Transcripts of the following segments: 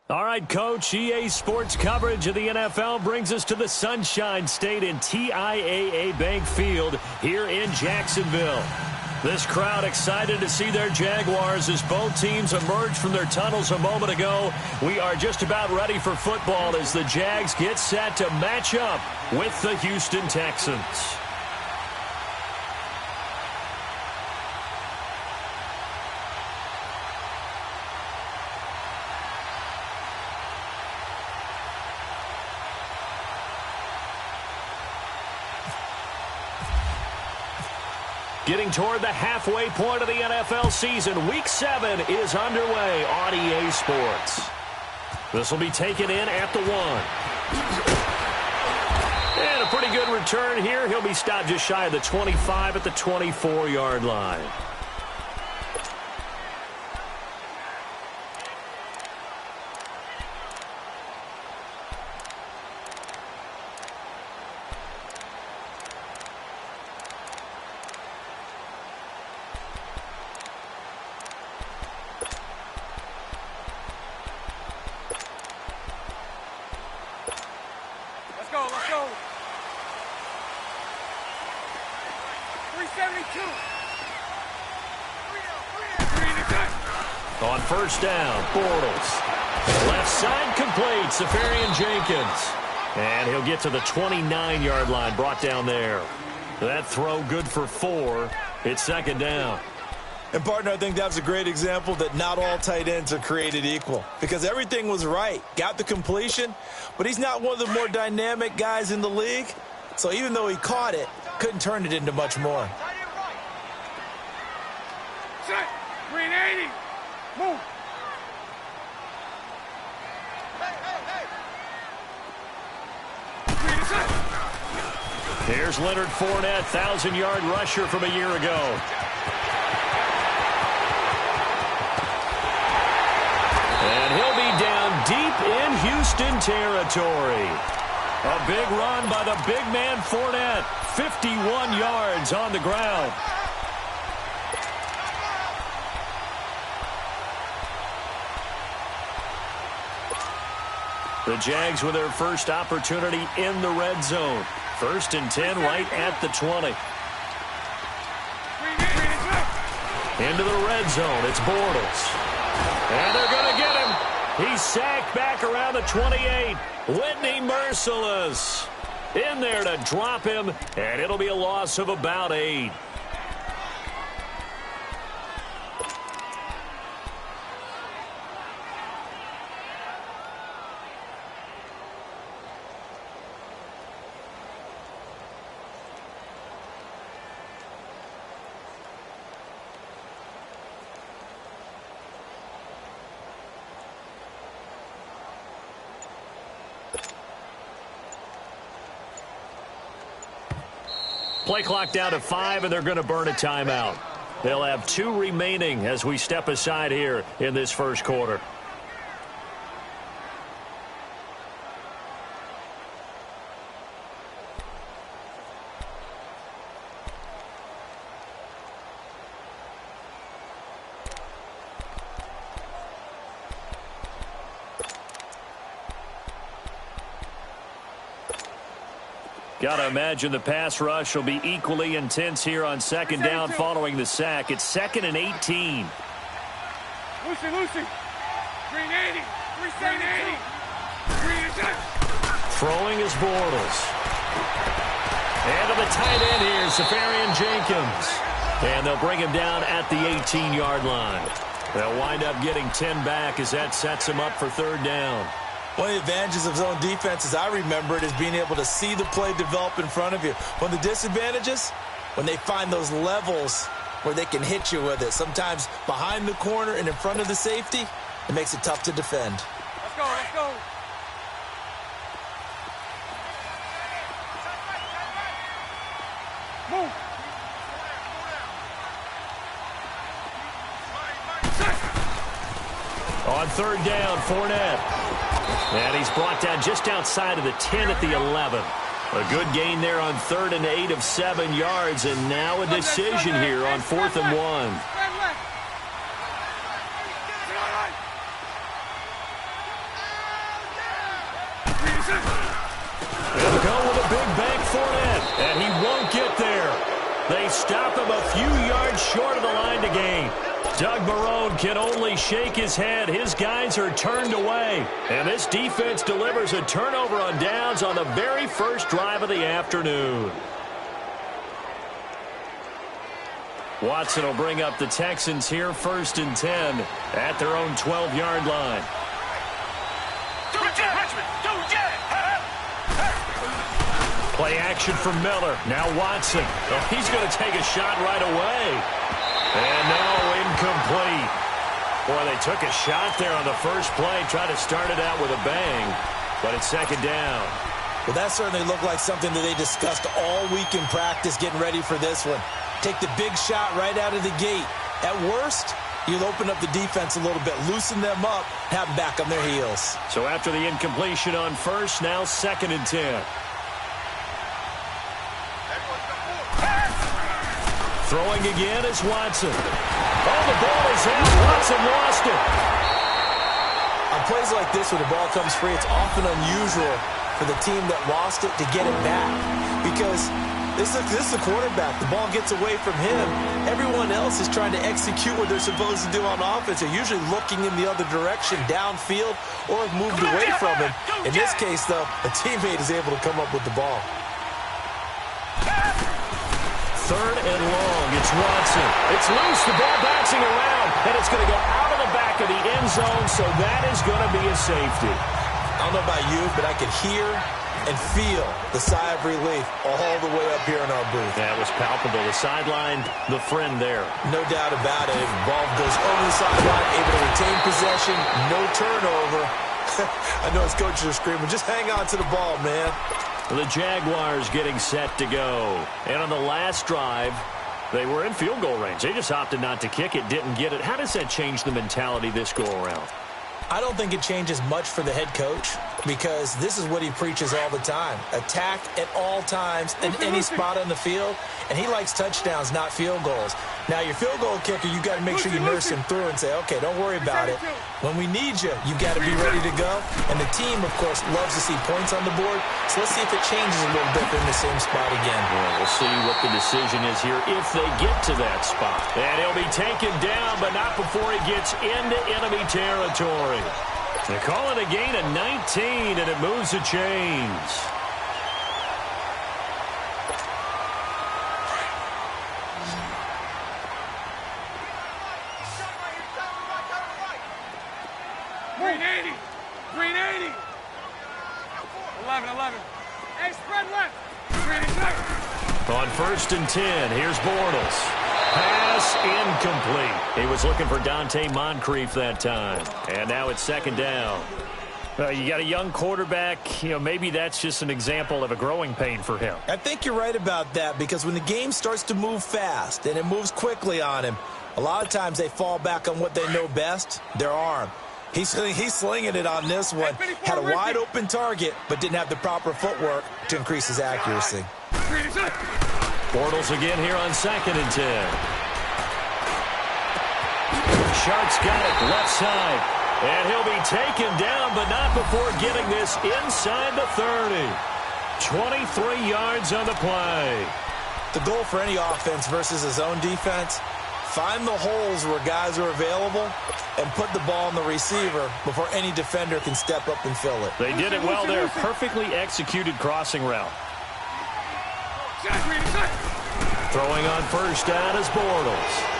All right, Coach, EA Sports coverage of the NFL brings us to the Sunshine State in TIAA Bank Field here in Jacksonville. This crowd excited to see their Jaguars as both teams emerged from their tunnels a moment ago. We are just about ready for football as the Jags get set to match up with the Houston Texans. Getting toward the halfway point of the NFL season, Week 7 is underway on EA Sports. This will be taken in at the 1. And a pretty good return here. He'll be stopped just shy of the 25 at the 24-yard line. On first down, Bortles. Left side complete, Safarian Jenkins. And he'll get to the 29-yard line, brought down there. That throw good for 4. It's second down. And, partner, I think that was a great example that not all tight ends are created equal. Because everything was right. Got the completion, but he's not one of the more dynamic guys in the league. So even though he caught it, couldn't turn it into much more. Set. Green 80. Move. Here's Leonard Fournette, 1,000-yard rusher from a year ago. And he'll be down deep in Houston territory. A big run by the big man Fournette, 51 yards on the ground. The Jags with their first opportunity in the red zone. 1st and 10 right at the 20. Into the red zone. It's Bortles. And they're going to get him. He's sacked back around the 28. Whitney Merciless in there to drop him. And it'll be a loss of about 8. Play clock down to 5, and they're going to burn a timeout. They'll have 2 remaining as we step aside here in this first quarter. Got to imagine the pass rush will be equally intense here on second down following the sack. It's 2nd and 18. Lucy. Green 80. 380. Green is up. Throwing is Bortles. And to the tight end here, Safarian Jenkins. And they'll bring him down at the 18-yard line. They'll wind up getting 10 back as that sets him up for 3rd down. One of the advantages of zone defense, as I remember it, is being able to see the play develop in front of you. One of the disadvantages, when they find those levels where they can hit you with it, sometimes behind the corner and in front of the safety, it makes it tough to defend. Let's go. Move. On 3rd down, Fournette. And he's brought down just outside of the 10 at the 11. A good gain there on 3rd and 8 of 7 yards. And now a decision here on 4th and 1. to gain. Doug Marrone can only shake his head. His guys are turned away. And this defense delivers a turnover on downs on the very first drive of the afternoon. Watson will bring up the Texans here 1st and 10 at their own 12-yard line. Play action for Miller. Now Watson. Oh, he's going to take a shot right away. And no, incomplete. Boy, they took a shot there on the first play. Tried to start it out with a bang, but it's 2nd down. Well, that certainly looked like something that they discussed all week in practice, getting ready for this one. Take the big shot right out of the gate. At worst, you'll open up the defense a little bit, loosen them up, have them back on their heels. So after the incompletion on first, now 2nd and 10. Throwing again is Watson. Oh, the ball is out. Watson lost it. On plays like this, when the ball comes free, it's often unusual for the team that lost it to get it back. Because this is the quarterback. The ball gets away from him. Everyone else is trying to execute what they're supposed to do on offense. They're usually looking in the other direction, downfield, or have moved away from him. In this case, though, a teammate is able to come up with the ball. 3rd and long. It's Watson. It's loose. The ball bouncing around, and it's going to go out of the back of the end zone, so that is going to be a safety. I don't know about you, but I could hear and feel the sigh of relief all the way up here in our booth. That was palpable. The sideline, the friend there. No doubt about it. The ball goes over the sideline, able to retain possession, no turnover. I know his coaches are screaming, just hang on to the ball, man. The Jaguars getting set to go. And on the last drive, they were in field goal range. They just opted not to kick it, didn't get it. How does that change the mentality this go-around? I don't think it changes much for the head coach because this is what he preaches all the time. Attack at all times in any spot on the field, and he likes touchdowns, not field goals. Now, your field goal kicker, you got to make sure you nurse him through and say, okay, don't worry about it. When we need you, you got to be ready to go. And the team, of course, loves to see points on the board. So let's see if it changes a little bit in the same spot again. Well, we'll see what the decision is here if they get to that spot. And he'll be taken down, but not before he gets into enemy territory. They call it a gain of 19, and it moves the chains. Green 80. Green 80. 11. Hey, spread left. Green 80. On 1st and 10, here's Bortles. Pass incomplete. He was looking for Dante Moncrief that time. And now it's 2nd down. You got a young quarterback. Maybe that's just an example of a growing pain for him. I think you're right about that because when the game starts to move fast and it moves quickly on him, a lot of times they fall back on what they know best, their arm. He's slinging it on this one. Had a wide open target, but didn't have the proper footwork to increase his accuracy. Bortles again here on 2nd and 10. Shark's got it left side. And he'll be taken down, but not before getting this inside the 30. 23 yards on the play. The goal for any offense versus his own defense, find the holes where guys are available and put the ball on the receiver before any defender can step up and fill it. They did it well there. Perfectly executed crossing route. Throwing on 1st down is Bortles.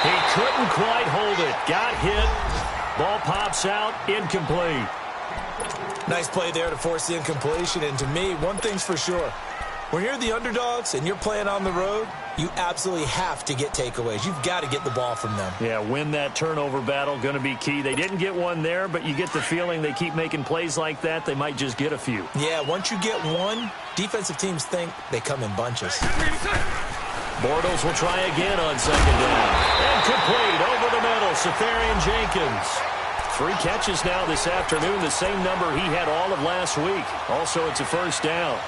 He couldn't quite hold it. Got hit. Ball pops out. Incomplete. Nice play there to force the incompletion. And to me, one thing's for sure. When you're the underdogs and you're playing on the road, you absolutely have to get takeaways. You've got to get the ball from them. Yeah, win that turnover battle, going to be key. They didn't get one there, but you get the feeling they keep making plays like that, they might just get a few. Yeah, once you get one, defensive teams think they come in bunches. Bortles will try again on 2nd down. And complete over the middle, Safarian Jenkins. 3 catches now this afternoon, the same number he had all of last week. Also, it's a 1st down.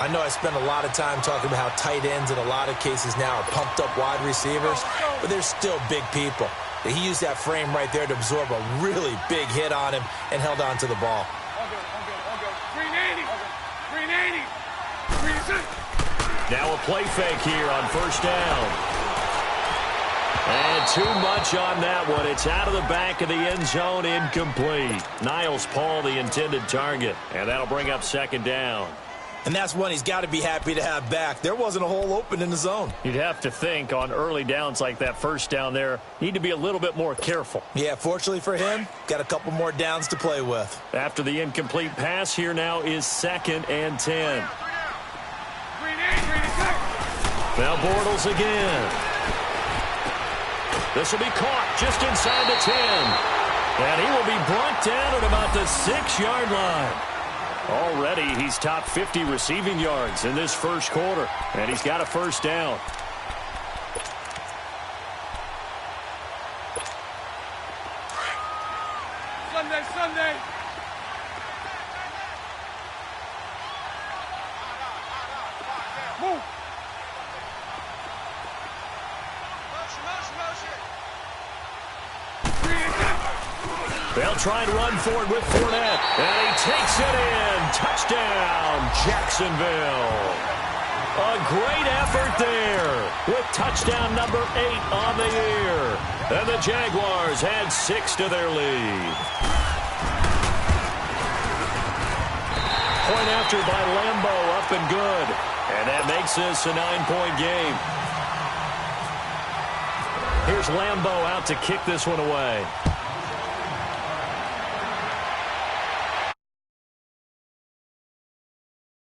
I know I spend a lot of time talking about how tight ends in a lot of cases now are pumped up wide receivers, but they're still big people. He used that frame right there to absorb a really big hit on him and held on to the ball. Green 80. Green 80. Green 6. Now a play fake here on 1st down. And too much on that one. It's out of the back of the end zone, incomplete. Niles Paul, the intended target. And that'll bring up second down. And that's one he's got to be happy to have back. There wasn't a hole open in the zone. You'd have to think on early downs like that first down there, need to be a little bit more careful. Yeah, fortunately for him, got a couple more downs to play with. After the incomplete pass, here now is 2nd and 10. Now Bortles again. This will be caught just inside the 10. And he will be brought down at about the 6-yard line. Already, he's top 50 receiving yards in this first quarter, and he's got a first down. Sunday. Move. They'll try and run for it with Fournette. And he takes it in. Touchdown, Jacksonville. A great effort there with touchdown number 8 on the year. And the Jaguars add 6 to their lead. Point after by Lambo, up and good. And that makes this a 9-point game. Here's Lambo out to kick this one away.